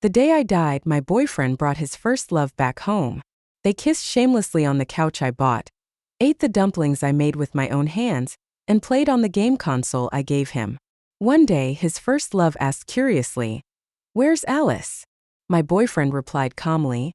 The day I died, my boyfriend brought his first love back home. They kissed shamelessly on the couch I bought, ate the dumplings I made with my own hands, and played on the game console I gave him. One day, his first love asked curiously, "Where's Alice?" My boyfriend replied calmly,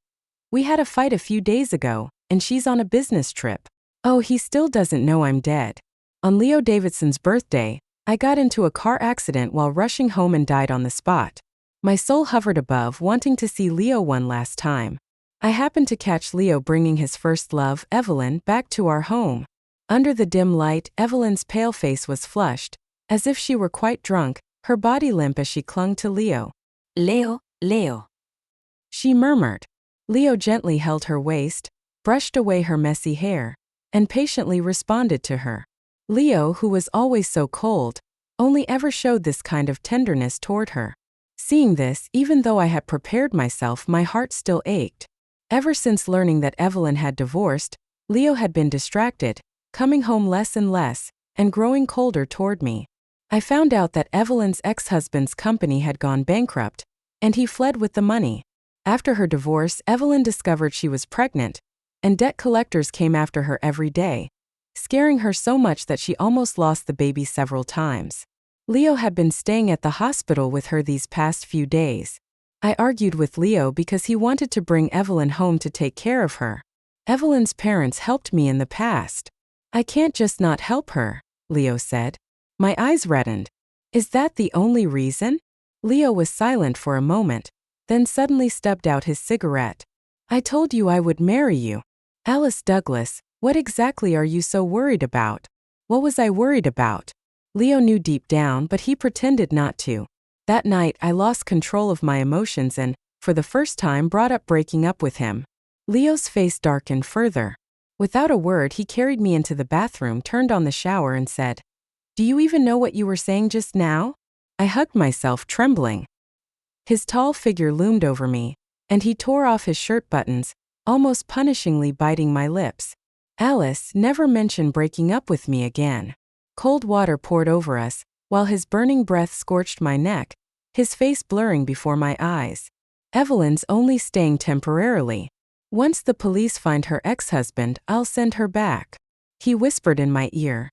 "We had a fight a few days ago, and she's on a business trip." Oh, he still doesn't know I'm dead. On Leo Davidson's birthday, I got into a car accident while rushing home and died on the spot. My soul hovered above, wanting to see Leo one last time. I happened to catch Leo bringing his first love, Evelyn, back to our home. Under the dim light, Evelyn's pale face was flushed, as if she were quite drunk, her body limp as she clung to Leo. "Leo, Leo," she murmured. Leo gently held her waist, brushed away her messy hair, and patiently responded to her. Leo, who was always so cold, only ever showed this kind of tenderness toward her. Seeing this, even though I had prepared myself, my heart still ached. Ever since learning that Evelyn had divorced, Leo had been distracted, coming home less and less, and growing colder toward me. I found out that Evelyn's ex-husband's company had gone bankrupt, and he fled with the money. After her divorce, Evelyn discovered she was pregnant, and debt collectors came after her every day, scaring her so much that she almost lost the baby several times. Leo had been staying at the hospital with her these past few days. I argued with Leo because he wanted to bring Evelyn home to take care of her. Evelyn's parents helped me in the past. I can't just not help her, Leo said. My eyes reddened. Is that the only reason? Leo was silent for a moment, then suddenly stubbed out his cigarette. I told you I would marry you. Alice Douglas, what exactly are you so worried about? What was I worried about? Leo knew deep down, but he pretended not to. That night, I lost control of my emotions and, for the first time, brought up breaking up with him. Leo's face darkened further. Without a word, he carried me into the bathroom, turned on the shower, and said, "Do you even know what you were saying just now?" I hugged myself, trembling. His tall figure loomed over me, and he tore off his shirt buttons, almost punishingly biting my lips. Alice, never mention breaking up with me again. Cold water poured over us, while his burning breath scorched my neck, his face blurring before my eyes. Evelyn's only staying temporarily. Once the police find her ex-husband, I'll send her back. He whispered in my ear.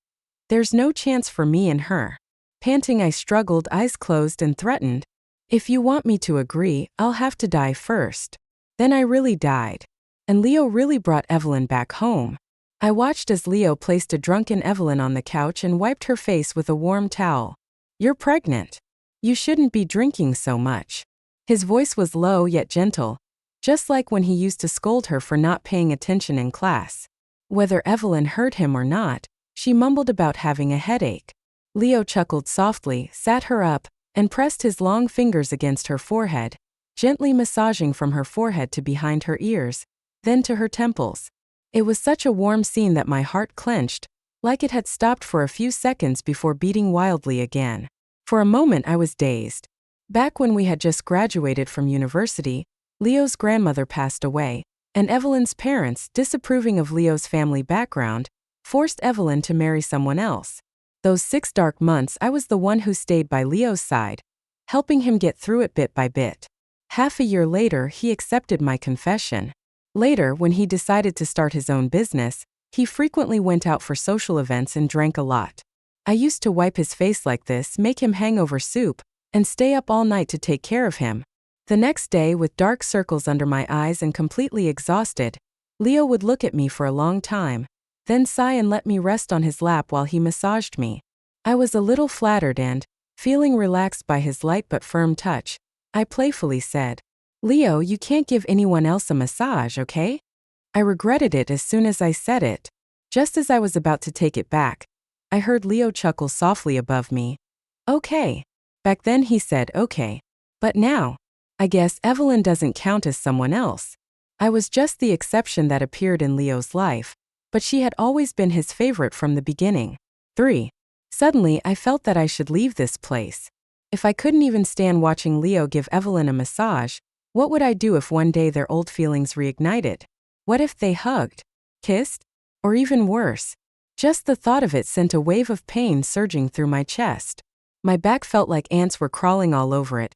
There's no chance for me and her. Panting, I struggled, eyes closed, and threatened, "If you want me to agree, I'll have to die first." Then I really died. And Leo really brought Evelyn back home. I watched as Leo placed a drunken Evelyn on the couch and wiped her face with a warm towel. "You're pregnant. You shouldn't be drinking so much." His voice was low yet gentle, just like when he used to scold her for not paying attention in class. Whether Evelyn heard him or not, she mumbled about having a headache. Leo chuckled softly, sat her up, and pressed his long fingers against her forehead, gently massaging from her forehead to behind her ears, then to her temples. It was such a warm scene that my heart clenched, like it had stopped for a few seconds before beating wildly again. For a moment I was dazed. Back when we had just graduated from university, Leo's grandmother passed away, and Evelyn's parents, disapproving of Leo's family background, forced Evelyn to marry someone else. Those 6 dark months I was the one who stayed by Leo's side, helping him get through it bit by bit. Half a year later, he accepted my confession. Later, when he decided to start his own business, he frequently went out for social events and drank a lot. I used to wipe his face like this, make him hangover soup, and stay up all night to take care of him. The next day, with dark circles under my eyes and completely exhausted, Leo would look at me for a long time, then sigh and let me rest on his lap while he massaged me. I was a little flattered and, feeling relaxed by his light but firm touch, I playfully said, "Leo, you can't give anyone else a massage, okay?" I regretted it as soon as I said it. Just as I was about to take it back, I heard Leo chuckle softly above me. "Okay." Back then he said okay. But now, I guess Evelyn doesn't count as someone else. I was just the exception that appeared in Leo's life, but she had always been his favorite from the beginning. 3. Suddenly, I felt that I should leave this place. If I couldn't even stand watching Leo give Evelyn a massage, what would I do if one day their old feelings reignited? What if they hugged, kissed, or even worse? Just the thought of it sent a wave of pain surging through my chest. My back felt like ants were crawling all over it,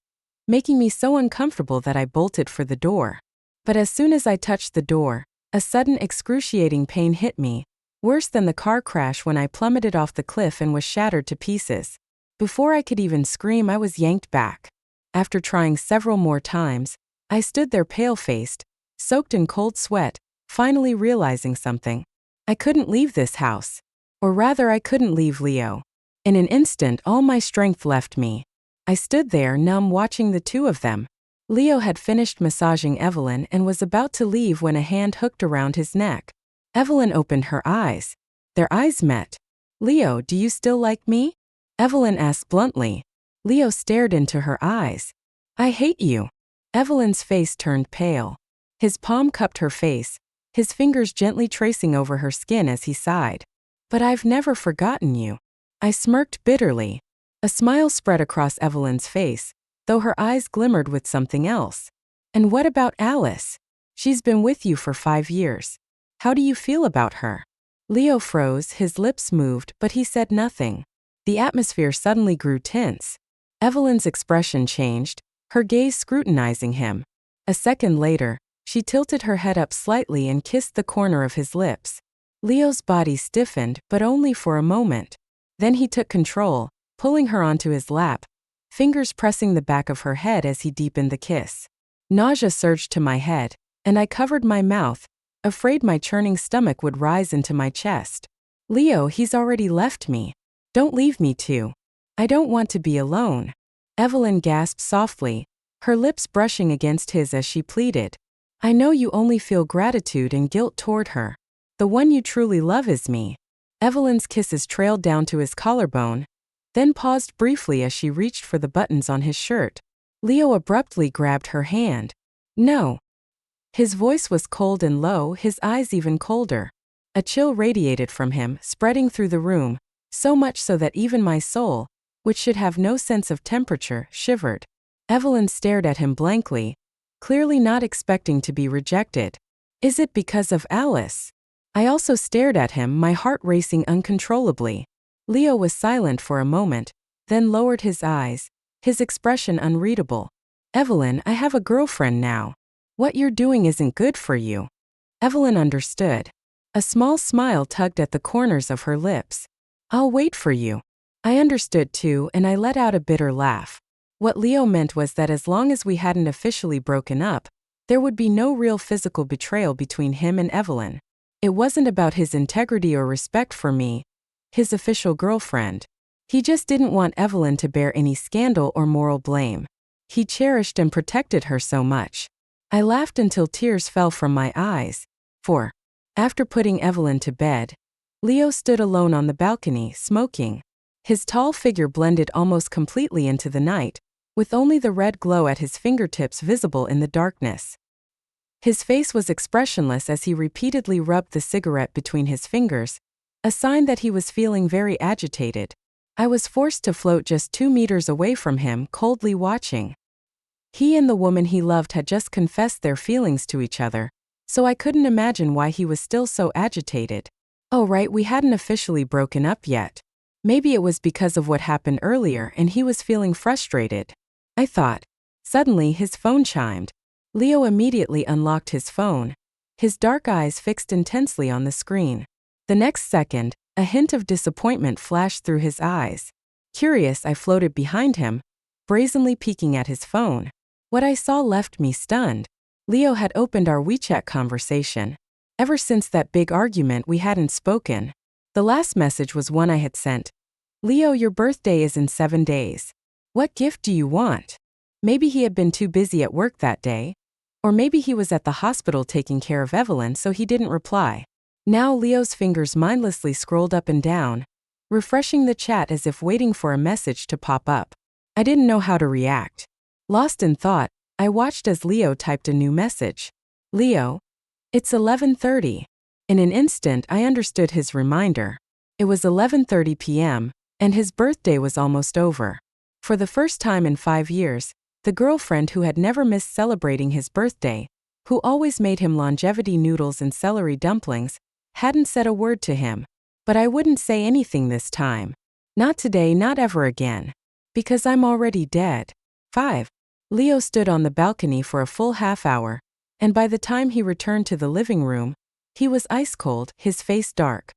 making me so uncomfortable that I bolted for the door. But as soon as I touched the door, a sudden excruciating pain hit me, worse than the car crash when I plummeted off the cliff and was shattered to pieces. Before I could even scream, I was yanked back. After trying several more times, I stood there pale-faced, soaked in cold sweat, finally realizing something. I couldn't leave this house. Or rather, I couldn't leave Leo. In an instant, all my strength left me. I stood there numb, watching the two of them. Leo had finished massaging Evelyn and was about to leave when a hand hooked around his neck. Evelyn opened her eyes. Their eyes met. "Leo, do you still like me?" Evelyn asked bluntly. Leo stared into her eyes. "I hate you." Evelyn's face turned pale. His palm cupped her face, his fingers gently tracing over her skin as he sighed. "But I've never forgotten you." I smirked bitterly. A smile spread across Evelyn's face, though her eyes glimmered with something else. "And what about Alice? She's been with you for 5 years. How do you feel about her?" Leo froze, his lips moved, but he said nothing. The atmosphere suddenly grew tense. Evelyn's expression changed, her gaze scrutinizing him. A second later, she tilted her head up slightly and kissed the corner of his lips. Leo's body stiffened, but only for a moment. Then he took control, pulling her onto his lap, fingers pressing the back of her head as he deepened the kiss. Nausea surged to my head, and I covered my mouth, afraid my churning stomach would rise into my chest. "Leo, he's already left me. Don't leave me too. I don't want to be alone." Evelyn gasped softly, her lips brushing against his as she pleaded. "I know you only feel gratitude and guilt toward her. The one you truly love is me." Evelyn's kisses trailed down to his collarbone, then paused briefly as she reached for the buttons on his shirt. Leo abruptly grabbed her hand. "No." His voice was cold and low, his eyes even colder. A chill radiated from him, spreading through the room, so much so that even my soul, which should have no sense of temperature, shivered. Evelyn stared at him blankly, clearly not expecting to be rejected. "Is it because of Alice?" I also stared at him, my heart racing uncontrollably. Leo was silent for a moment, then lowered his eyes, his expression unreadable. "Evelyn, I have a girlfriend now. What you're doing isn't good for you." Evelyn understood. A small smile tugged at the corners of her lips. "I'll wait for you." I understood too, and I let out a bitter laugh. What Leo meant was that as long as we hadn't officially broken up, there would be no real physical betrayal between him and Evelyn. It wasn't about his integrity or respect for me, his official girlfriend. He just didn't want Evelyn to bear any scandal or moral blame. He cherished and protected her so much. I laughed until tears fell from my eyes. For, after putting Evelyn to bed, Leo stood alone on the balcony, smoking. His tall figure blended almost completely into the night, with only the red glow at his fingertips visible in the darkness. His face was expressionless as he repeatedly rubbed the cigarette between his fingers, a sign that he was feeling very agitated. I was forced to float just 2 meters away from him, coldly watching. He and the woman he loved had just confessed their feelings to each other, so I couldn't imagine why he was still so agitated. Oh right, we hadn't officially broken up yet. Maybe it was because of what happened earlier and he was feeling frustrated, I thought. Suddenly his phone chimed. Leo immediately unlocked his phone, his dark eyes fixed intensely on the screen. The next second, a hint of disappointment flashed through his eyes. Curious, I floated behind him, brazenly peeking at his phone. What I saw left me stunned. Leo had opened our WeChat conversation. Ever since that big argument, we hadn't spoken. The last message was one I had sent. "Leo, your birthday is in 7 days. What gift do you want?" Maybe he had been too busy at work that day. Or maybe he was at the hospital taking care of Evelyn, so he didn't reply. Now Leo's fingers mindlessly scrolled up and down, refreshing the chat as if waiting for a message to pop up. I didn't know how to react. Lost in thought, I watched as Leo typed a new message. "Leo, it's 11:30. In an instant, I understood his reminder. It was 11:30 p.m., and his birthday was almost over. For the first time in 5 years, the girlfriend who had never missed celebrating his birthday, who always made him longevity noodles and celery dumplings, hadn't said a word to him. But I wouldn't say anything this time. Not today, not ever again. Because I'm already dead. 5. Leo stood on the balcony for a full half hour, and by the time he returned to the living room, he was ice cold, his face dark.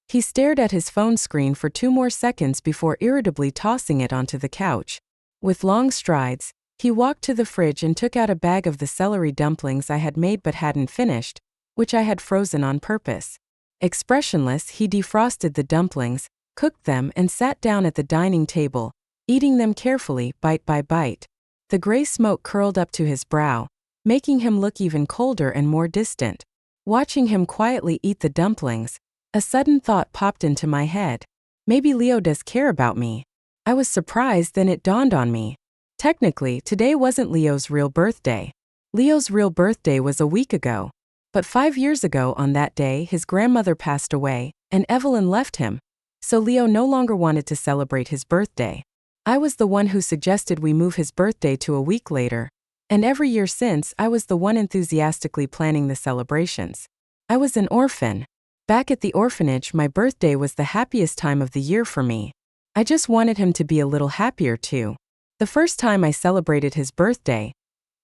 He stared at his phone screen for 2 more seconds before irritably tossing it onto the couch. With long strides, he walked to the fridge and took out a bag of the celery dumplings I had made but hadn't finished, which I had frozen on purpose. Expressionless, he defrosted the dumplings, cooked them, and sat down at the dining table, eating them carefully, bite by bite. The gray smoke curled up to his brow, making him look even colder and more distant. Watching him quietly eat the dumplings, a sudden thought popped into my head. Maybe Leo does care about me. I was surprised, then it dawned on me. Technically, today wasn't Leo's real birthday. Leo's real birthday was a week ago. But 5 years ago on that day, his grandmother passed away, and Evelyn left him. So Leo no longer wanted to celebrate his birthday. I was the one who suggested we move his birthday to a week later. And every year since, I was the one enthusiastically planning the celebrations. I was an orphan. Back at the orphanage, my birthday was the happiest time of the year for me. I just wanted him to be a little happier too. The first time I celebrated his birthday,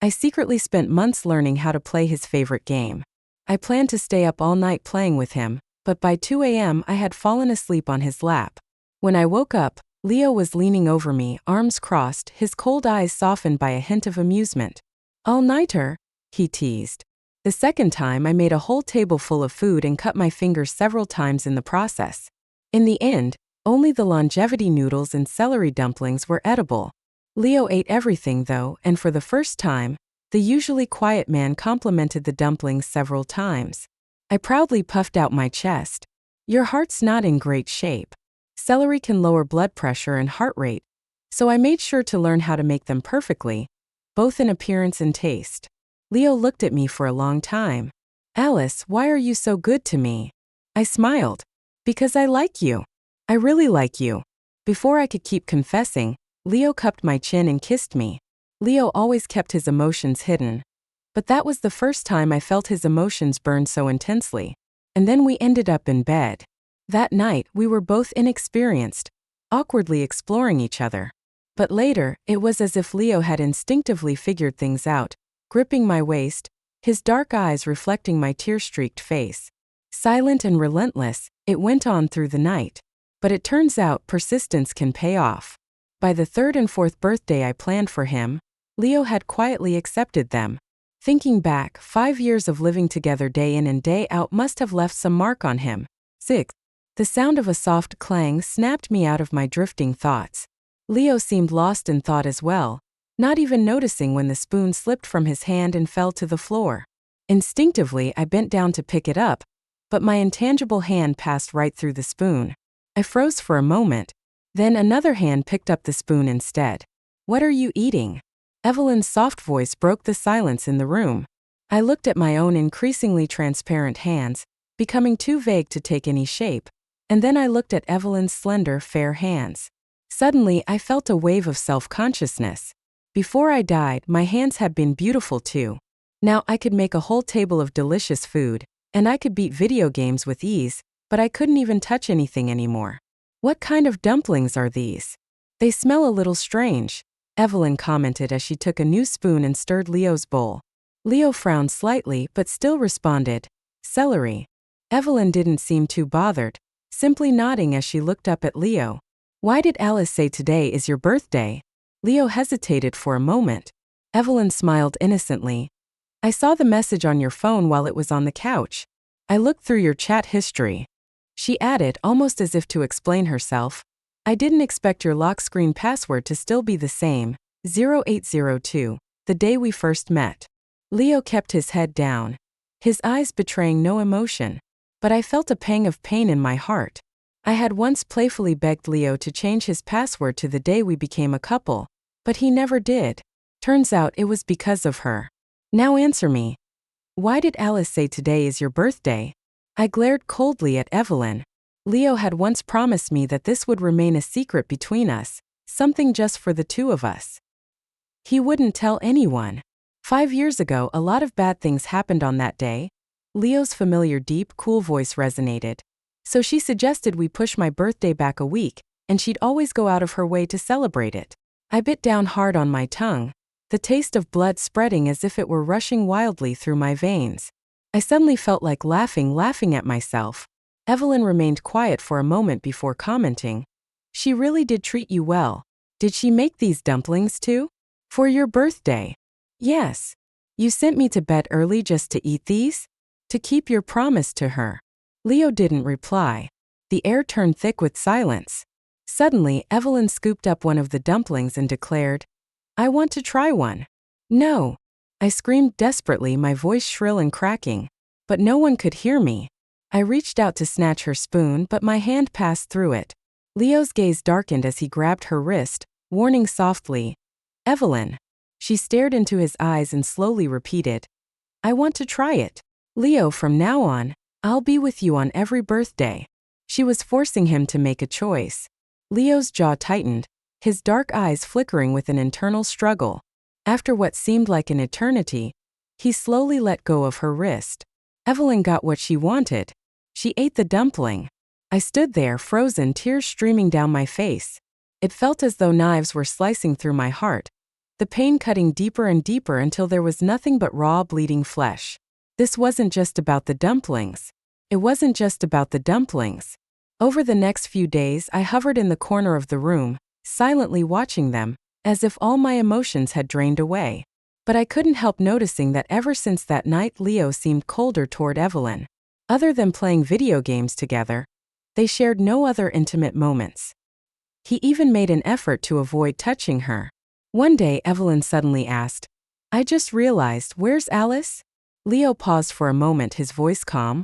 I secretly spent months learning how to play his favorite game. I planned to stay up all night playing with him, but by 2 a.m. I had fallen asleep on his lap. When I woke up, Leo was leaning over me, arms crossed, his cold eyes softened by a hint of amusement. "All-nighter?" he teased. The second time I made a whole table full of food and cut my fingers several times in the process. In the end, only the longevity noodles and celery dumplings were edible. Leo ate everything though, and for the first time, the usually quiet man complimented the dumplings several times. I proudly puffed out my chest. "Your heart's not in great shape. Celery can lower blood pressure and heart rate, so I made sure to learn how to make them perfectly, both in appearance and taste." Leo looked at me for a long time. "Alice, why are you so good to me?" I smiled. "Because I like you. I really like you." Before I could keep confessing, Leo cupped my chin and kissed me. Leo always kept his emotions hidden. But that was the first time I felt his emotions burn so intensely. And then we ended up in bed. That night, we were both inexperienced, awkwardly exploring each other. But later, it was as if Leo had instinctively figured things out, gripping my waist, his dark eyes reflecting my tear-streaked face. Silent and relentless, it went on through the night. But it turns out persistence can pay off. By the 3rd and 4th birthday I planned for him, Leo had quietly accepted them. Thinking back, 5 years of living together day in and day out must have left some mark on him. 6. The sound of a soft clang snapped me out of my drifting thoughts. Leo seemed lost in thought as well, not even noticing when the spoon slipped from his hand and fell to the floor. Instinctively, I bent down to pick it up, but my intangible hand passed right through the spoon. I froze for a moment. Then another hand picked up the spoon instead. "What are you eating?" Evelyn's soft voice broke the silence in the room. I looked at my own increasingly transparent hands, becoming too vague to take any shape, and then I looked at Evelyn's slender, fair hands. Suddenly, I felt a wave of self-consciousness. Before I died, my hands had been beautiful too. Now I could make a whole table of delicious food, and I could beat video games with ease, but I couldn't even touch anything anymore. "What kind of dumplings are these? They smell a little strange," Evelyn commented as she took a new spoon and stirred Leo's bowl. Leo frowned slightly but still responded, "Celery." Evelyn didn't seem too bothered, simply nodding as she looked up at Leo. "Why did Alice say today is your birthday?" Leo hesitated for a moment. Evelyn smiled innocently. "I saw the message on your phone while it was on the couch. I looked through your chat history." She added, almost as if to explain herself, "I didn't expect your lock screen password to still be the same, 0802, the day we first met." Leo kept his head down, his eyes betraying no emotion, but I felt a pang of pain in my heart. I had once playfully begged Leo to change his password to the day we became a couple, but he never did. Turns out it was because of her. "Now answer me. Why did Alice say today is your birthday?" I glared coldly at Evelyn. Leo had once promised me that this would remain a secret between us, something just for the two of us. He wouldn't tell anyone. 5 years ago, a lot of bad things happened on that day. Leo's familiar deep, cool voice resonated. So she suggested we push my birthday back a week, and she'd always go out of her way to celebrate it. I bit down hard on my tongue. the taste of blood spreading as if it were rushing wildly through my veins. I suddenly felt like laughing at myself. Evelyn remained quiet for a moment before commenting. She really did treat you well. Did she make these dumplings too? For your birthday? Yes. You sent me to bed early just to eat these? To keep your promise to her. Leo didn't reply. The air turned thick with silence. Suddenly, Evelyn scooped up one of the dumplings and declared, I want to try one. No. I screamed desperately, my voice shrill and cracking. But no one could hear me. I reached out to snatch her spoon, but my hand passed through it. Leo's gaze darkened as he grabbed her wrist, warning softly, Evelyn. She stared into his eyes and slowly repeated, I want to try it. Leo, from now on, I'll be with you on every birthday. She was forcing him to make a choice. Leo's jaw tightened, his dark eyes flickering with an internal struggle. After what seemed like an eternity, he slowly let go of her wrist. Evelyn got what she wanted. She ate the dumpling. I stood there, frozen, tears streaming down my face. It felt as though knives were slicing through my heart, the pain cutting deeper and deeper until there was nothing but raw, bleeding flesh. This wasn't just about the dumplings. It wasn't just about the dumplings. Over the next few days, I hovered in the corner of the room, silently watching them, as if all my emotions had drained away. But I couldn't help noticing that ever since that night, Leo seemed colder toward Evelyn. Other than playing video games together, they shared no other intimate moments. He even made an effort to avoid touching her. One day, Evelyn suddenly asked, I just realized, where's Alice? Leo paused for a moment, his voice calm.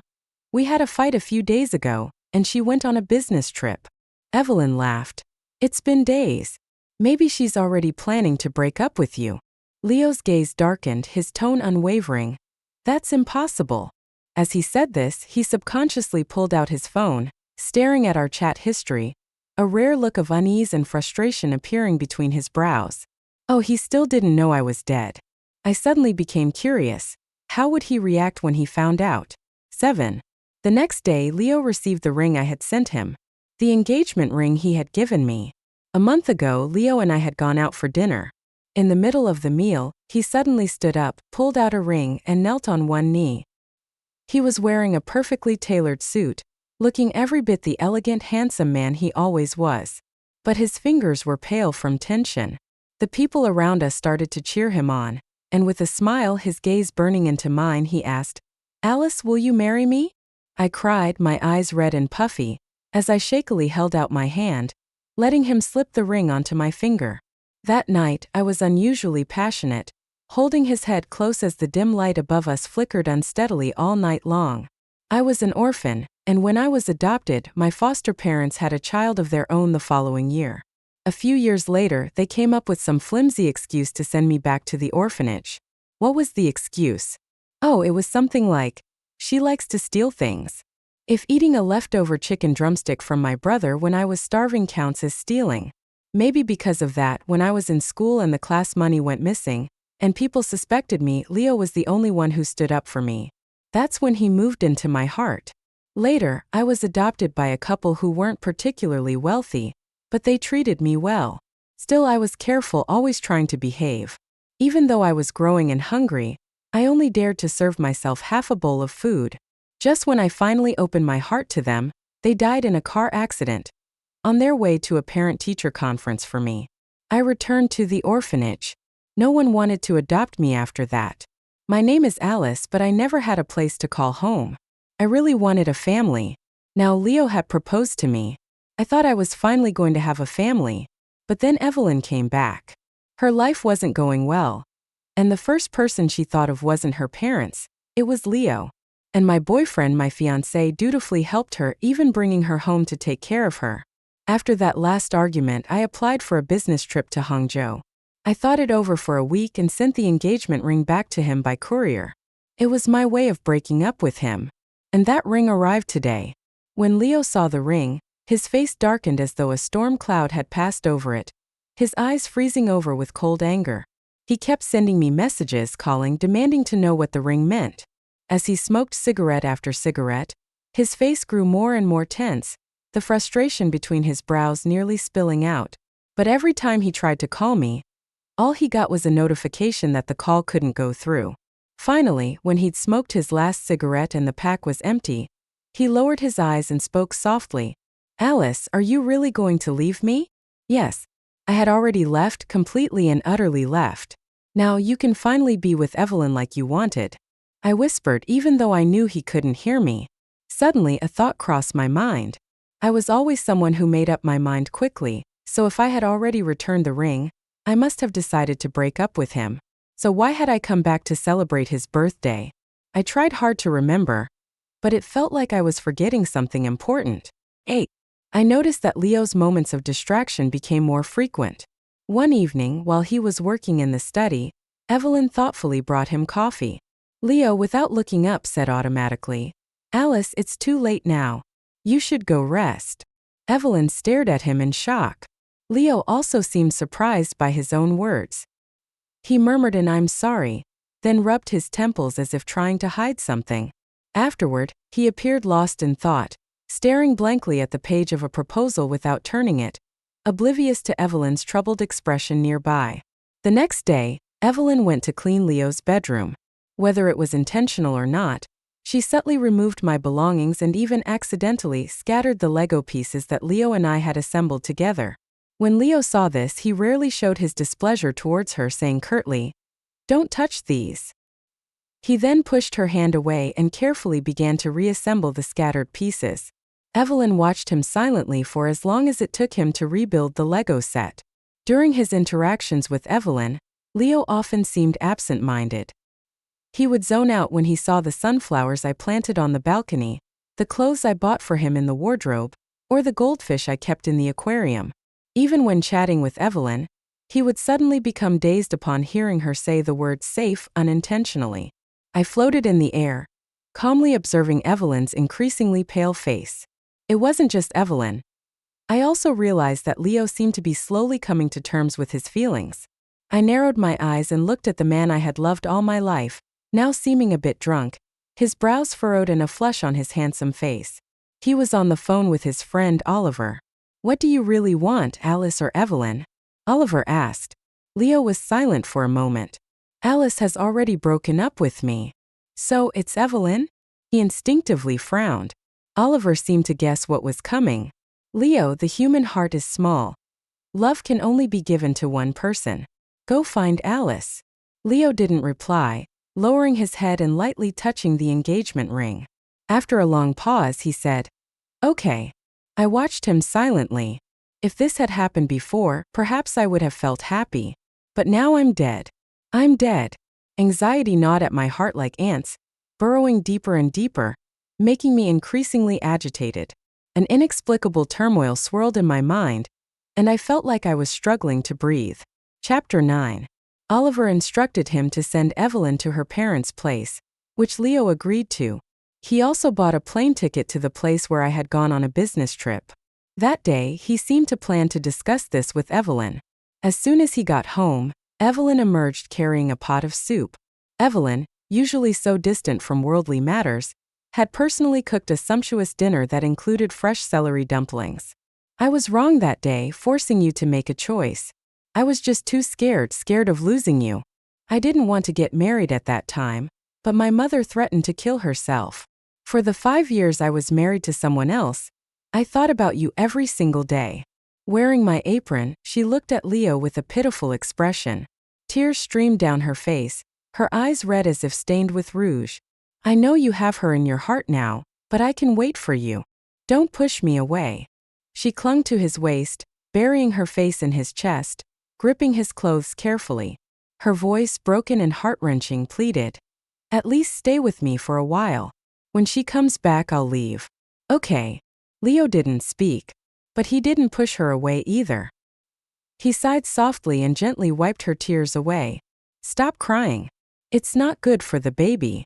We had a fight a few days ago, and she went on a business trip. Evelyn laughed. It's been days. Maybe she's already planning to break up with you. Leo's gaze darkened, his tone unwavering. That's impossible. As he said this, he subconsciously pulled out his phone, staring at our chat history, a rare look of unease and frustration appearing between his brows. Oh, he still didn't know I was dead. I suddenly became curious. How would he react when he found out? 7. The next day, Leo received the ring I had sent him. The engagement ring he had given me. A month ago, Leo and I had gone out for dinner. In the middle of the meal, he suddenly stood up, pulled out a ring, and knelt on one knee. He was wearing a perfectly tailored suit, looking every bit the elegant, handsome man he always was. But his fingers were pale from tension. The people around us started to cheer him on, and with a smile, his gaze burning into mine, he asked, Alice, will you marry me? I cried, my eyes red and puffy, as I shakily held out my hand, letting him slip the ring onto my finger. That night, I was unusually passionate, holding his head close as the dim light above us flickered unsteadily all night long. I was an orphan, and when I was adopted, my foster parents had a child of their own the following year. A few years later, they came up with some flimsy excuse to send me back to the orphanage. What was the excuse? Oh, it was something like, she likes to steal things. If eating a leftover chicken drumstick from my brother when I was starving counts as stealing. Maybe because of that, when I was in school and the class money went missing, and people suspected me, Leo was the only one who stood up for me. That's when he moved into my heart. Later, I was adopted by a couple who weren't particularly wealthy, but they treated me well. Still, I was careful, always trying to behave. Even though I was growing and hungry, I only dared to serve myself half a bowl of food. Just when I finally opened my heart to them, they died in a car accident, on their way to a parent-teacher conference for me. I returned to the orphanage. No one wanted to adopt me after that. My name is Alice, but I never had a place to call home. I really wanted a family. Now Leo had proposed to me. I thought I was finally going to have a family, but then Evelyn came back. Her life wasn't going well, and the first person she thought of wasn't her parents, it was Leo. And my boyfriend, my fiancé, dutifully helped her, even bringing her home to take care of her. After that last argument, I applied for a business trip to Hangzhou. I thought it over for a week and sent the engagement ring back to him by courier. It was my way of breaking up with him. And that ring arrived today. When Leo saw the ring, his face darkened as though a storm cloud had passed over it, his eyes freezing over with cold anger. He kept sending me messages, calling, demanding to know what the ring meant. As he smoked cigarette after cigarette, his face grew more and more tense, the frustration between his brows nearly spilling out. But every time he tried to call me, All he got was a notification that the call couldn't go through. Finally, when he'd smoked his last cigarette and the pack was empty, he lowered his eyes and spoke softly. Alice, are you really going to leave me? Yes. I had already left, completely and utterly left. Now you can finally be with Evelyn like you wanted. I whispered even though I knew he couldn't hear me. Suddenly a thought crossed my mind. I was always someone who made up my mind quickly, so if I had already returned the ring, I must have decided to break up with him. So why had I come back to celebrate his birthday? I tried hard to remember, but it felt like I was forgetting something important. 8. I noticed that Leo's moments of distraction became more frequent. One evening, while he was working in the study, Evelyn thoughtfully brought him coffee. Leo, without looking up, said automatically, Alice, it's too late now. You should go rest. Evelyn stared at him in shock. Leo also seemed surprised by his own words. He murmured an I'm sorry, then rubbed his temples as if trying to hide something. Afterward, he appeared lost in thought, staring blankly at the page of a proposal without turning it, oblivious to Evelyn's troubled expression nearby. The next day, Evelyn went to clean Leo's bedroom. Whether it was intentional or not, she subtly removed my belongings and even accidentally scattered the Lego pieces that Leo and I had assembled together. When Leo saw this, he rarely showed his displeasure towards her, saying curtly, Don't touch these. He then pushed her hand away and carefully began to reassemble the scattered pieces. Evelyn watched him silently for as long as it took him to rebuild the Lego set. During his interactions with Evelyn, Leo often seemed absent-minded. He would zone out when he saw the sunflowers I planted on the balcony, the clothes I bought for him in the wardrobe, or the goldfish I kept in the aquarium. Even when chatting with Evelyn, he would suddenly become dazed upon hearing her say the word safe unintentionally. I floated in the air, calmly observing Evelyn's increasingly pale face. It wasn't just Evelyn. I also realized that Leo seemed to be slowly coming to terms with his feelings. I narrowed my eyes and looked at the man I had loved all my life, now seeming a bit drunk, his brows furrowed and a flush on his handsome face. He was on the phone with his friend Oliver. What do you really want, Alice or Evelyn? Oliver asked. Leo was silent for a moment. Alice has already broken up with me. So it's Evelyn? He instinctively frowned. Oliver seemed to guess what was coming. Leo, the human heart is small. Love can only be given to one person. Go find Alice. Leo didn't reply, lowering his head and lightly touching the engagement ring. After a long pause, he said, Okay. I watched him silently. If this had happened before, perhaps I would have felt happy. But now I'm dead. I'm dead. Anxiety gnawed at my heart like ants, burrowing deeper and deeper, making me increasingly agitated. An inexplicable turmoil swirled in my mind, and I felt like I was struggling to breathe. Chapter 9. Oliver instructed him to send Evelyn to her parents' place, which Leo agreed to. He also bought a plane ticket to the place where I had gone on a business trip. That day, he seemed to plan to discuss this with Evelyn. As soon as he got home, Evelyn emerged carrying a pot of soup. Evelyn, usually so distant from worldly matters, had personally cooked a sumptuous dinner that included fresh celery dumplings. I was wrong that day, forcing you to make a choice. I was just too scared of losing you. I didn't want to get married at that time, but my mother threatened to kill herself. For the 5 years I was married to someone else, I thought about you every single day. Wearing my apron, she looked at Leo with a pitiful expression. Tears streamed down her face, her eyes red as if stained with rouge. I know you have her in your heart now, but I can wait for you. Don't push me away. She clung to his waist, burying her face in his chest, gripping his clothes carefully. Her voice, broken and heart-wrenching, pleaded, At least stay with me for a while. When she comes back, I'll leave. Okay. Leo didn't speak, but he didn't push her away either. He sighed softly and gently wiped her tears away. Stop crying. It's not good for the baby.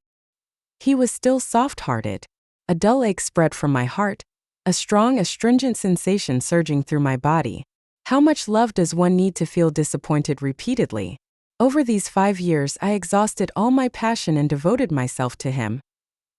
He was still soft-hearted. A dull ache spread from my heart, a strong, astringent sensation surging through my body. How much love does one need to feel disappointed repeatedly? Over these 5 years, I exhausted all my passion and devoted myself to him,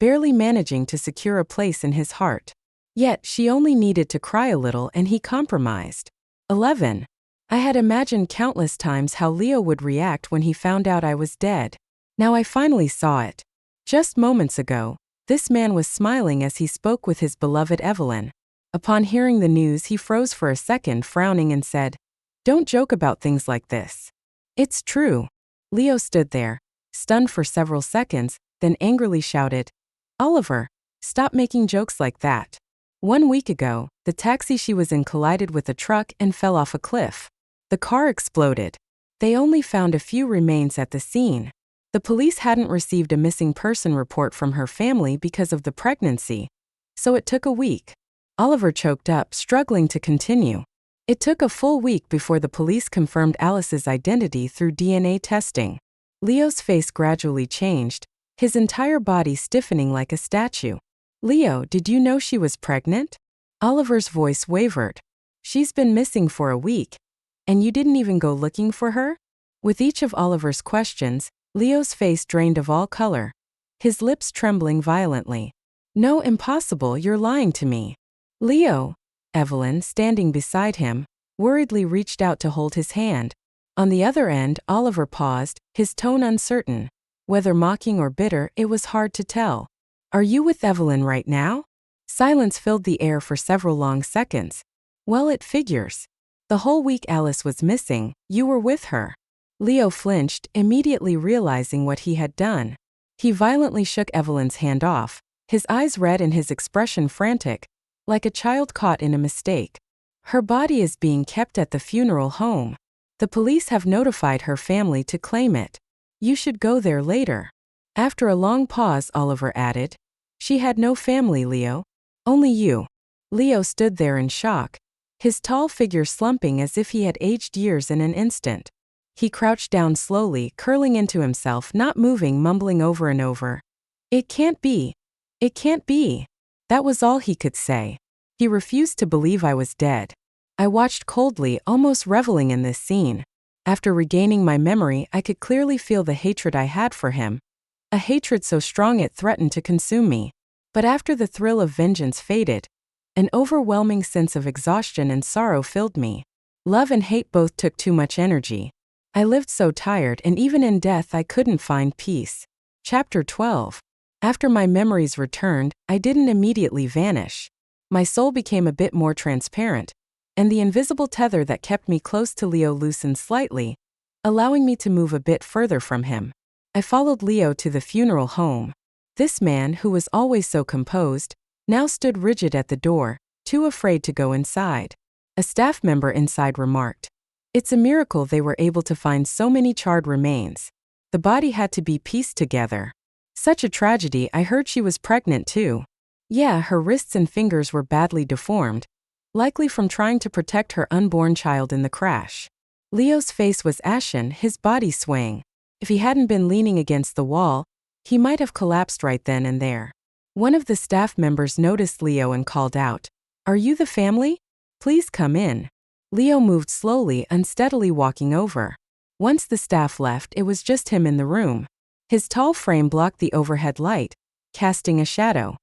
barely managing to secure a place in his heart. Yet, she only needed to cry a little and he compromised. 11. I had imagined countless times how Leo would react when he found out I was dead. Now I finally saw it. Just moments ago, this man was smiling as he spoke with his beloved Evelyn. Upon hearing the news, he froze for a second, frowning, and said, "Don't joke about things like this." "It's true." Leo stood there, stunned for several seconds, then angrily shouted, "Oliver, stop making jokes like that. 1 week ago, the taxi she was in collided with a truck and fell off a cliff. The car exploded. They only found a few remains at the scene. The police hadn't received a missing person report from her family because of the pregnancy, so it took a week." Oliver choked up, struggling to continue. It took a full week before the police confirmed Alice's identity through DNA testing. Leo's face gradually changed, his entire body stiffening like a statue. "Leo, did you know she was pregnant?" Oliver's voice wavered. "She's been missing for a week. And you didn't even go looking for her?" With each of Oliver's questions, Leo's face drained of all color, his lips trembling violently. "No, impossible, you're lying to me." "Leo." Evelyn, standing beside him, worriedly reached out to hold his hand. On the other end, Oliver paused, his tone uncertain. Whether mocking or bitter, it was hard to tell. "Are you with Evelyn right now?" Silence filled the air for several long seconds. "Well, it figures. The whole week Alice was missing, you were with her." Leo flinched, immediately realizing what he had done. He violently shook Evelyn's hand off, his eyes red and his expression frantic, like a child caught in a mistake. "Her body is being kept at the funeral home. The police have notified her family to claim it. You should go there later." After a long pause, Oliver added, "She had no family, Leo. Only you." Leo stood there in shock, his tall figure slumping as if he had aged years in an instant. He crouched down slowly, curling into himself, not moving, mumbling over and over, "It can't be. It can't be." That was all he could say. He refused to believe I was dead. I watched coldly, almost reveling in this scene. After regaining my memory, I could clearly feel the hatred I had for him. A hatred so strong it threatened to consume me. But after the thrill of vengeance faded, an overwhelming sense of exhaustion and sorrow filled me. Love and hate both took too much energy. I lived so tired, and even in death I couldn't find peace. Chapter 12. After my memories returned, I didn't immediately vanish. My soul became a bit more transparent, and the invisible tether that kept me close to Leo loosened slightly, allowing me to move a bit further from him. I followed Leo to the funeral home. This man, who was always so composed, now stood rigid at the door, too afraid to go inside. A staff member inside remarked, "It's a miracle they were able to find so many charred remains. The body had to be pieced together. Such a tragedy. I heard she was pregnant too." "Yeah, her wrists and fingers were badly deformed, likely from trying to protect her unborn child in the crash." Leo's face was ashen, his body swaying. If he hadn't been leaning against the wall, he might have collapsed right then and there. One of the staff members noticed Leo and called out, "Are you the family? Please come in." Leo moved slowly, unsteadily walking over. Once the staff left, it was just him in the room. His tall frame blocked the overhead light, casting a shadow.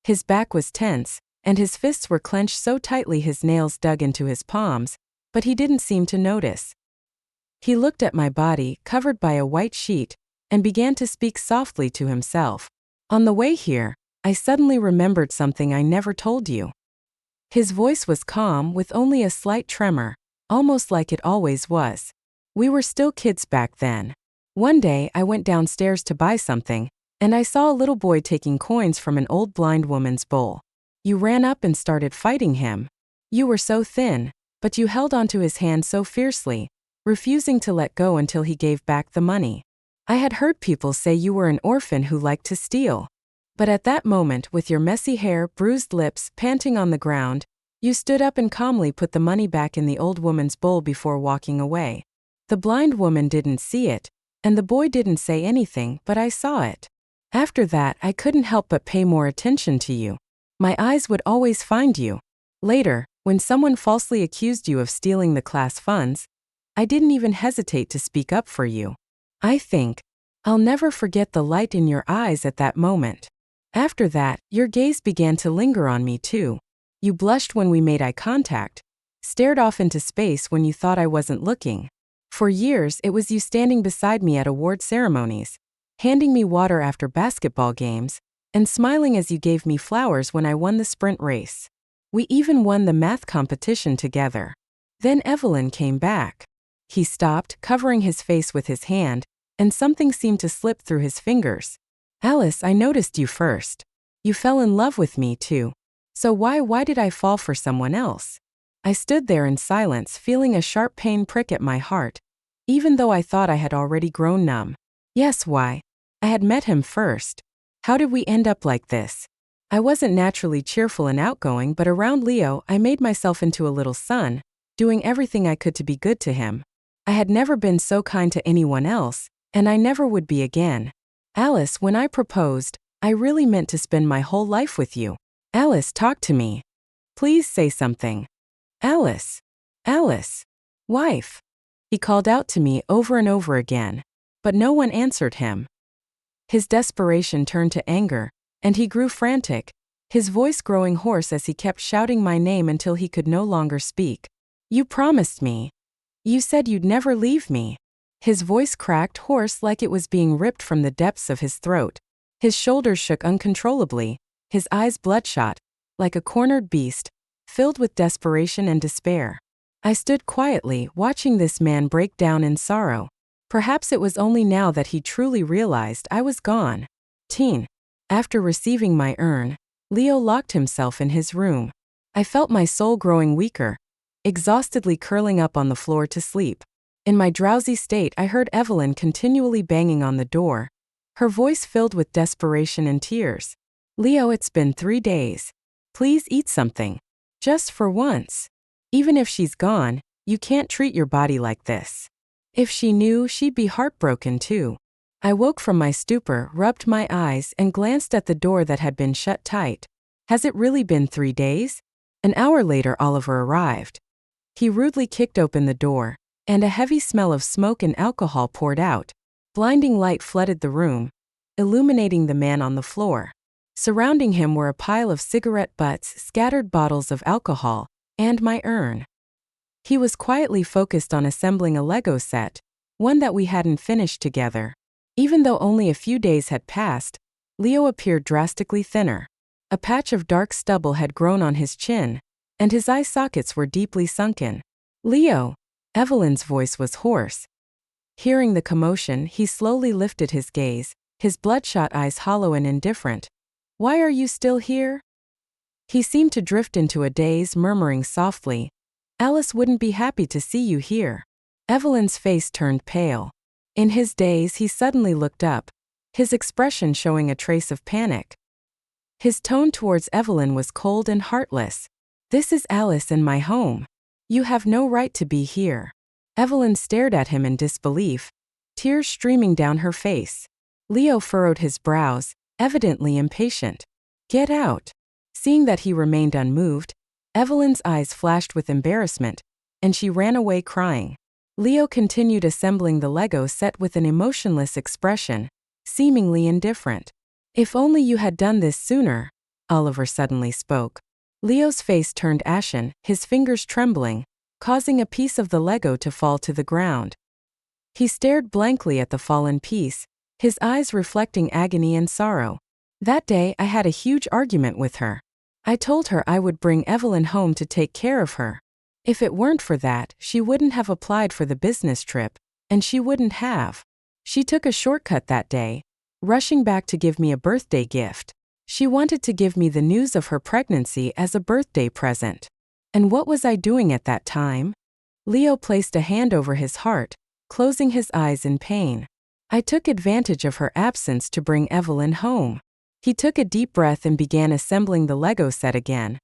His back was tense, and his fists were clenched so tightly his nails dug into his palms, but he didn't seem to notice. He looked at my body, covered by a white sheet, and began to speak softly to himself. "On the way here, I suddenly remembered something I never told you." His voice was calm, with only a slight tremor, almost like it always was. "We were still kids back then. One day I went downstairs to buy something, and I saw a little boy taking coins from an old blind woman's bowl. You ran up and started fighting him. You were so thin, but you held onto his hand so fiercely, refusing to let go until he gave back the money. I had heard people say you were an orphan who liked to steal. But at that moment, with your messy hair, bruised lips, panting on the ground, you stood up and calmly put the money back in the old woman's bowl before walking away. The blind woman didn't see it, and the boy didn't say anything, but I saw it. After that, I couldn't help but pay more attention to you. My eyes would always find you. Later, when someone falsely accused you of stealing the class funds, I didn't even hesitate to speak up for you. I think I'll never forget the light in your eyes at that moment. After that, your gaze began to linger on me too. You blushed when we made eye contact, Stared off into space when you thought I wasn't looking. For years, it was you standing beside me at award ceremonies, handing me water after basketball games, and smiling as you gave me flowers when I won the sprint race. We even won the math competition together. Then Evelyn came back. He stopped, covering his face with his hand, and something seemed to slip through his fingers. Alice, I noticed you first. You fell in love with me too. So why did I fall for someone else? I stood there in silence, feeling a sharp pain prick at my heart, even though I thought I had already grown numb. Yes, why? I had met him first. How did we end up like this? I wasn't naturally cheerful and outgoing, but around Leo, I made myself into a little son, doing everything I could to be good to him. I had never been so kind to anyone else, and I never would be again. Alice, when I proposed, I really meant to spend my whole life with you. Alice, talk to me. Please say something. Alice. Alice. Wife. He called out to me over and over again, but no one answered him. His desperation turned to anger, and he grew frantic, his voice growing hoarse as he kept shouting my name until he could no longer speak. You promised me. You said you'd never leave me. His voice cracked hoarse like it was being ripped from the depths of his throat. His shoulders shook uncontrollably, his eyes bloodshot, like a cornered beast, filled with desperation and despair. I stood quietly, watching this man break down in sorrow. Perhaps it was only now that he truly realized I was gone. After receiving my urn, Leo locked himself in his room. I felt my soul growing weaker, exhaustedly curling up on the floor to sleep. In my drowsy state, I heard Evelyn continually banging on the door, her voice filled with desperation and tears. Leo, it's been 3 days. Please eat something. Just for once. Even if she's gone, you can't treat your body like this. If she knew, she'd be heartbroken too. I woke from my stupor, rubbed my eyes, and glanced at the door that had been shut tight. Has it really been 3 days? An hour later, Oliver arrived. He rudely kicked open the door, and a heavy smell of smoke and alcohol poured out. Blinding light flooded the room, illuminating the man on the floor. Surrounding him were a pile of cigarette butts, scattered bottles of alcohol, and my urn. He was quietly focused on assembling a Lego set, one that we hadn't finished together. Even though only a few days had passed, Leo appeared drastically thinner. A patch of dark stubble had grown on his chin, and his eye sockets were deeply sunken. Leo! Evelyn's voice was hoarse. Hearing the commotion, he slowly lifted his gaze, his bloodshot eyes hollow and indifferent. Why are you still here? He seemed to drift into a daze, murmuring softly, Alice wouldn't be happy to see you here. Evelyn's face turned pale. In his daze, he suddenly looked up, his expression showing a trace of panic. His tone towards Evelyn was cold and heartless. This is Alice in my home. You have no right to be here. Evelyn stared at him in disbelief, tears streaming down her face. Leo furrowed his brows, evidently impatient. Get out. Seeing that he remained unmoved, Evelyn's eyes flashed with embarrassment, and she ran away crying. Leo continued assembling the Lego set with an emotionless expression, seemingly indifferent. If only you had done this sooner, Oliver suddenly spoke. Leo's face turned ashen, his fingers trembling, causing a piece of the Lego to fall to the ground. He stared blankly at the fallen piece, his eyes reflecting agony and sorrow. That day, I had a huge argument with her. I told her I would bring Evelyn home to take care of her. If it weren't for that, she wouldn't have applied for the business trip, and she wouldn't have. She took a shortcut that day, rushing back to give me a birthday gift. She wanted to give me the news of her pregnancy as a birthday present. And what was I doing at that time? Leo placed a hand over his heart, closing his eyes in pain. I took advantage of her absence to bring Evelyn home. He took a deep breath and began assembling the Lego set again,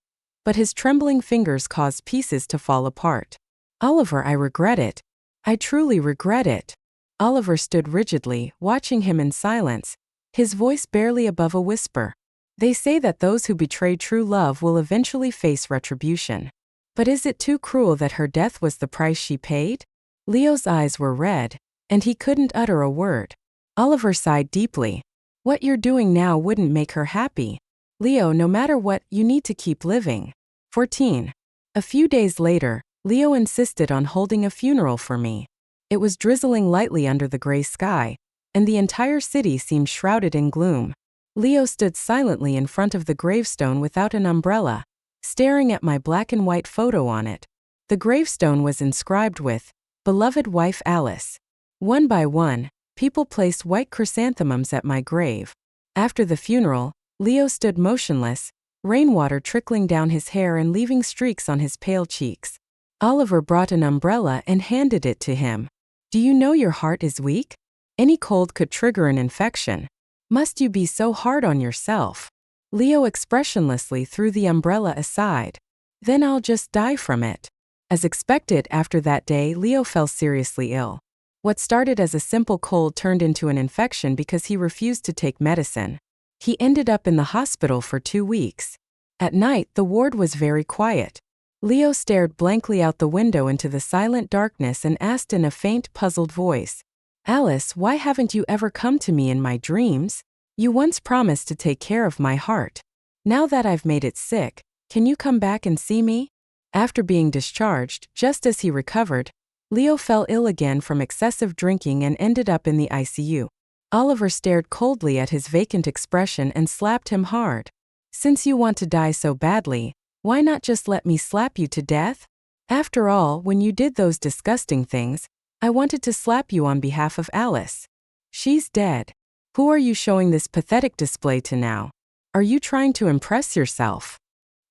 but his trembling fingers caused pieces to fall apart. Oliver, I regret it. I truly regret it. Oliver stood rigidly, watching him in silence, his voice barely above a whisper. They say that those who betray true love will eventually face retribution. But is it too cruel that her death was the price she paid? Leo's eyes were red, and he couldn't utter a word. Oliver sighed deeply. What you're doing now wouldn't make her happy. Leo, no matter what, you need to keep living. 14. A few days later, Leo insisted on holding a funeral for me. It was drizzling lightly under the gray sky, and the entire city seemed shrouded in gloom. Leo stood silently in front of the gravestone without an umbrella, staring at my black and white photo on it. The gravestone was inscribed with, "Beloved wife Alice." One by one, people placed white chrysanthemums at my grave. After the funeral, Leo stood motionless, rainwater trickling down his hair and leaving streaks on his pale cheeks. Oliver brought an umbrella and handed it to him. "Do you know your heart is weak? Any cold could trigger an infection. Must you be so hard on yourself?" Leo expressionlessly threw the umbrella aside. "Then I'll just die from it." As expected, after that day, Leo fell seriously ill. What started as a simple cold turned into an infection because he refused to take medicine. He ended up in the hospital for 2 weeks. At night, the ward was very quiet. Leo stared blankly out the window into the silent darkness and asked in a faint, puzzled voice, "Alice, why haven't you ever come to me in my dreams? You once promised to take care of my heart. Now that I've made it sick, can you come back and see me?" After being discharged, just as he recovered, Leo fell ill again from excessive drinking and ended up in the ICU. Oliver stared coldly at his vacant expression and slapped him hard. "Since you want to die so badly, why not just let me slap you to death? After all, when you did those disgusting things, I wanted to slap you on behalf of Alice. She's dead. Who are you showing this pathetic display to now? Are you trying to impress yourself?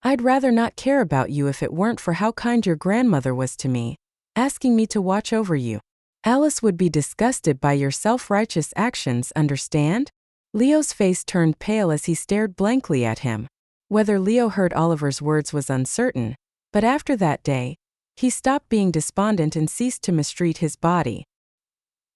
I'd rather not care about you if it weren't for how kind your grandmother was to me, asking me to watch over you. Alice would be disgusted by your self-righteous actions, understand?" Leo's face turned pale as he stared blankly at him. Whether Leo heard Oliver's words was uncertain, but after that day, he stopped being despondent and ceased to mistreat his body.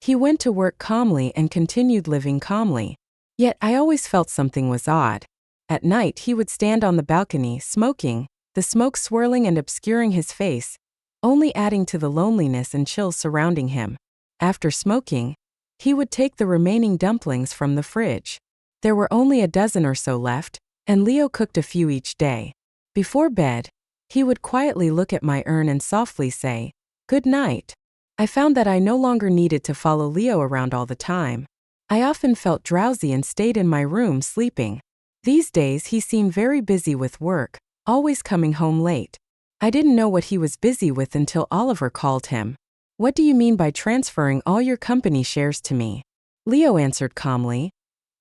He went to work calmly and continued living calmly. Yet I always felt something was odd. At night he would stand on the balcony, smoking, the smoke swirling and obscuring his face, only adding to the loneliness and chill surrounding him. After smoking, he would take the remaining dumplings from the fridge. There were only a dozen or so left, and Leo cooked a few each day. Before bed, he would quietly look at my urn and softly say, "Good night." I found that I no longer needed to follow Leo around all the time. I often felt drowsy and stayed in my room sleeping. These days he seemed very busy with work, always coming home late. I didn't know what he was busy with until Oliver called him. "What do you mean by transferring all your company shares to me?" Leo answered calmly,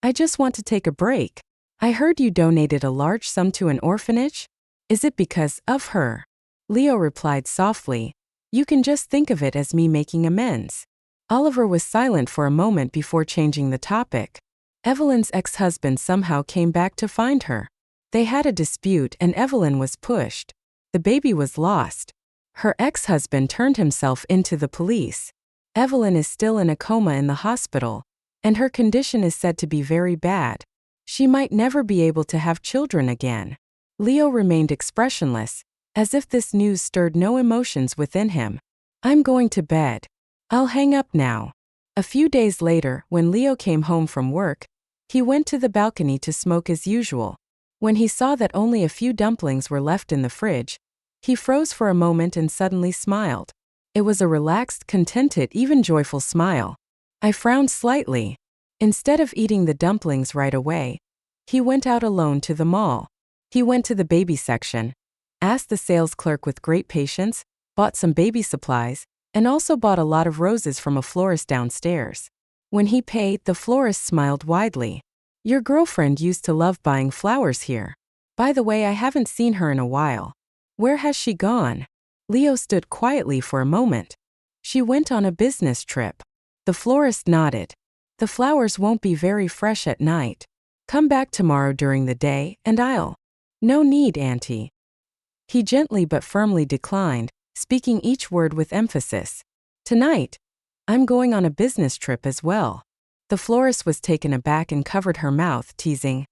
"I just want to take a break. I heard you donated a large sum to an orphanage. Is it because of her?" Leo replied softly, "You can just think of it as me making amends." Oliver was silent for a moment before changing the topic. Evelyn's ex-husband somehow came back to find her. They had a dispute and Evelyn was pushed. The baby was lost. Her ex-husband turned himself into the police. Evelyn is still in a coma in the hospital, and her condition is said to be very bad. She might never be able to have children again. Leo remained expressionless, as if this news stirred no emotions within him. "I'm going to bed. I'll hang up now." A few days later, when Leo came home from work, he went to the balcony to smoke as usual. When he saw that only a few dumplings were left in the fridge, he froze for a moment and suddenly smiled. It was a relaxed, contented, even joyful smile. I frowned slightly. Instead of eating the dumplings right away, he went out alone to the mall. He went to the baby section, asked the sales clerk with great patience, bought some baby supplies, and also bought a lot of roses from a florist downstairs. When he paid, the florist smiled widely. "Your girlfriend used to love buying flowers here. By the way, I haven't seen her in a while. Where has she gone?" Leo stood quietly for a moment. "She went on a business trip." The florist nodded. "The flowers won't be very fresh at night. Come back tomorrow during the day, and I'll—" "No need, Auntie." He gently but firmly declined, speaking each word with emphasis. "Tonight, I'm going on a business trip as well." The florist was taken aback and covered her mouth, teasing,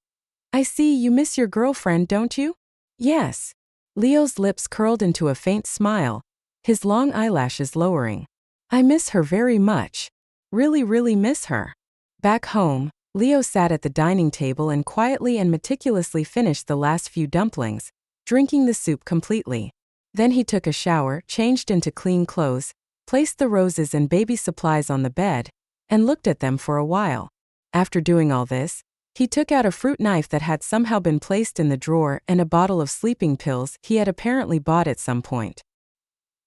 "I see you miss your girlfriend, don't you?" "Yes." Leo's lips curled into a faint smile, his long eyelashes lowering. "I miss her very much. Really, really miss her." Back home, Leo sat at the dining table and quietly and meticulously finished the last few dumplings, drinking the soup completely. Then he took a shower, changed into clean clothes, placed the roses and baby supplies on the bed, and looked at them for a while. After doing all this, he took out a fruit knife that had somehow been placed in the drawer and a bottle of sleeping pills he had apparently bought at some point.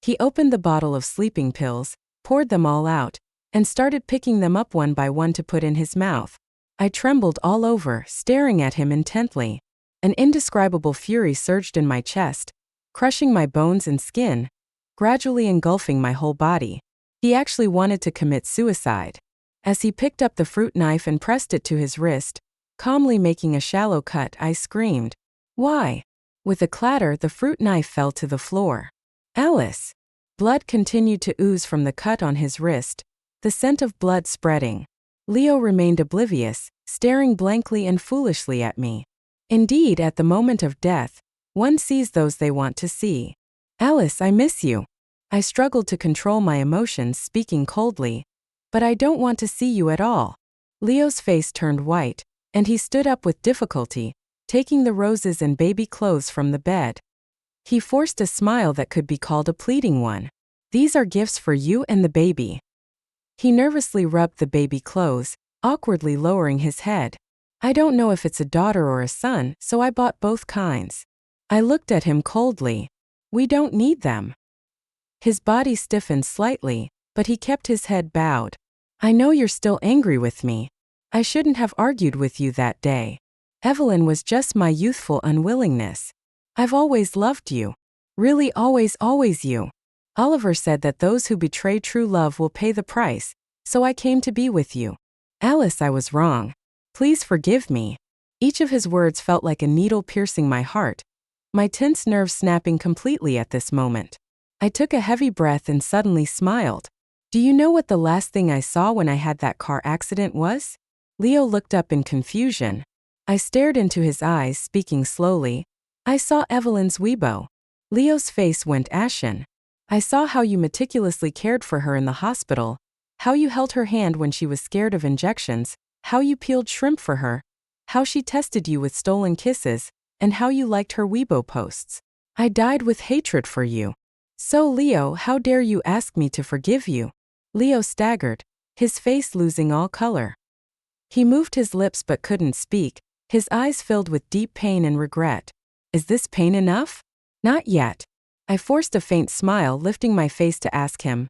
He opened the bottle of sleeping pills, poured them all out, and started picking them up one by one to put in his mouth. I trembled all over, staring at him intently. An indescribable fury surged in my chest, crushing my bones and skin, gradually engulfing my whole body. He actually wanted to commit suicide. As he picked up the fruit knife and pressed it to his wrist, calmly making a shallow cut, I screamed, "Why?" With a clatter, the fruit knife fell to the floor. "Alice!" Blood continued to ooze from the cut on his wrist, the scent of blood spreading. Leo remained oblivious, staring blankly and foolishly at me. Indeed, at the moment of death, one sees those they want to see. "Alice, I miss you." I struggled to control my emotions, speaking coldly. "But I don't want to see you at all." Leo's face turned white, and he stood up with difficulty, taking the roses and baby clothes from the bed. He forced a smile that could be called a pleading one. "These are gifts for you and the baby." He nervously rubbed the baby clothes, awkwardly lowering his head. "I don't know if it's a daughter or a son, so I bought both kinds." I looked at him coldly. "We don't need them." His body stiffened slightly, but he kept his head bowed. "I know you're still angry with me. I shouldn't have argued with you that day. Evelyn was just my youthful unwillingness. I've always loved you. Really always you. Oliver said that those who betray true love will pay the price, so I came to be with you. Alice, I was wrong. Please forgive me." Each of his words felt like a needle piercing my heart, my tense nerves snapping completely at this moment. I took a heavy breath and suddenly smiled. "Do you know what the last thing I saw when I had that car accident was?" Leo looked up in confusion. I stared into his eyes, speaking slowly. "I saw Evelyn's Weibo." Leo's face went ashen. "I saw how you meticulously cared for her in the hospital, how you held her hand when she was scared of injections, how you peeled shrimp for her, how she tested you with stolen kisses, and how you liked her Weibo posts. I died with hatred for you. So Leo, how dare you ask me to forgive you?" Leo staggered, his face losing all color. He moved his lips but couldn't speak, his eyes filled with deep pain and regret. "Is this pain enough?" "Not yet." I forced a faint smile, lifting my face to ask him,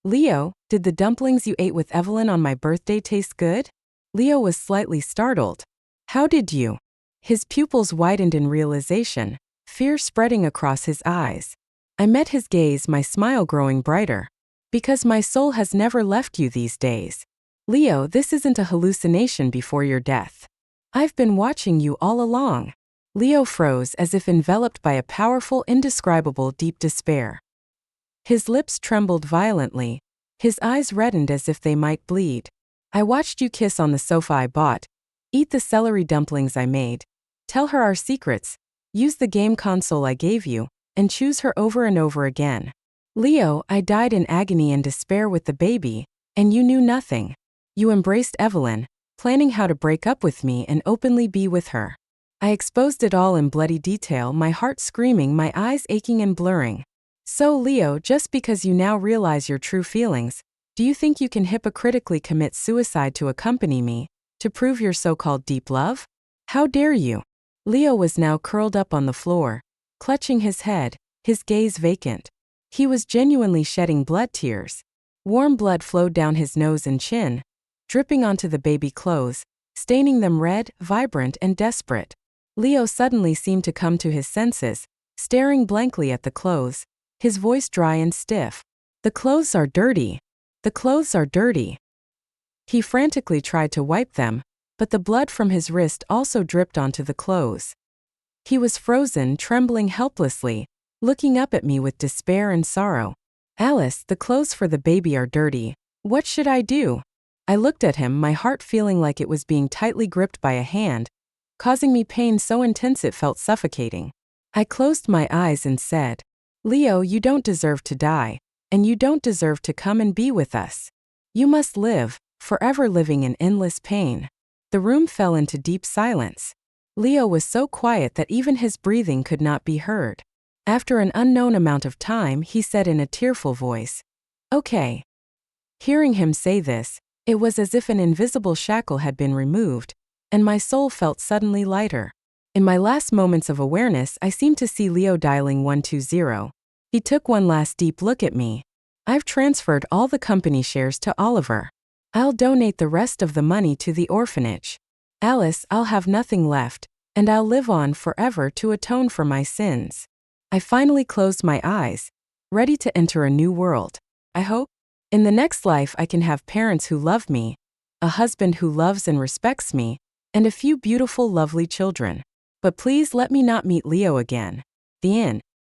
"Leo, did the dumplings you ate with Evelyn on my birthday taste good?" Leo was slightly startled. "How did you?" His pupils widened in realization, fear spreading across his eyes. I met his gaze, my smile growing brighter. "Because my soul has never left you these days. Leo, this isn't a hallucination before your death. I've been watching you all along." Leo froze as if enveloped by a powerful, indescribable, deep despair. His lips trembled violently, his eyes reddened as if they might bleed. "I watched you kiss on the sofa I bought, eat the celery dumplings I made, tell her our secrets, use the game console I gave you, and choose her over and over again. Leo, I died in agony and despair with the baby, and you knew nothing. You embraced Evelyn, planning how to break up with me and openly be with her. I exposed it all in bloody detail, my heart screaming, my eyes aching and blurring. So Leo, just because you now realize your true feelings, do you think you can hypocritically commit suicide to accompany me, to prove your so-called deep love? How dare you?" Leo was now curled up on the floor, clutching his head, his gaze vacant. He was genuinely shedding blood tears. Warm blood flowed down his nose and chin, dripping onto the baby clothes, staining them red, vibrant, and desperate. Leo suddenly seemed to come to his senses, staring blankly at the clothes, his voice dry and stiff. "The clothes are dirty. The clothes are dirty." He frantically tried to wipe them, but the blood from his wrist also dripped onto the clothes. He was frozen, trembling helplessly, looking up at me with despair and sorrow. "Alice, the clothes for the baby are dirty. What should I do?" I looked at him, my heart feeling like it was being tightly gripped by a hand, causing me pain so intense it felt suffocating. I closed my eyes and said, "Leo, you don't deserve to die, and you don't deserve to come and be with us. You must live, forever living in endless pain." The room fell into deep silence. Leo was so quiet that even his breathing could not be heard. After an unknown amount of time, he said in a tearful voice, "Okay." Hearing him say this, it was as if an invisible shackle had been removed, and my soul felt suddenly lighter. In my last moments of awareness, I seemed to see Leo dialing 120. He took one last deep look at me. "I've transferred all the company shares to Oliver. I'll donate the rest of the money to the orphanage. Alice, I'll have nothing left, and I'll live on forever to atone for my sins." I finally closed my eyes, ready to enter a new world. I hope in the next life I can have parents who love me, a husband who loves and respects me, and a few beautiful, lovely children. But please let me not meet Leo again. The end.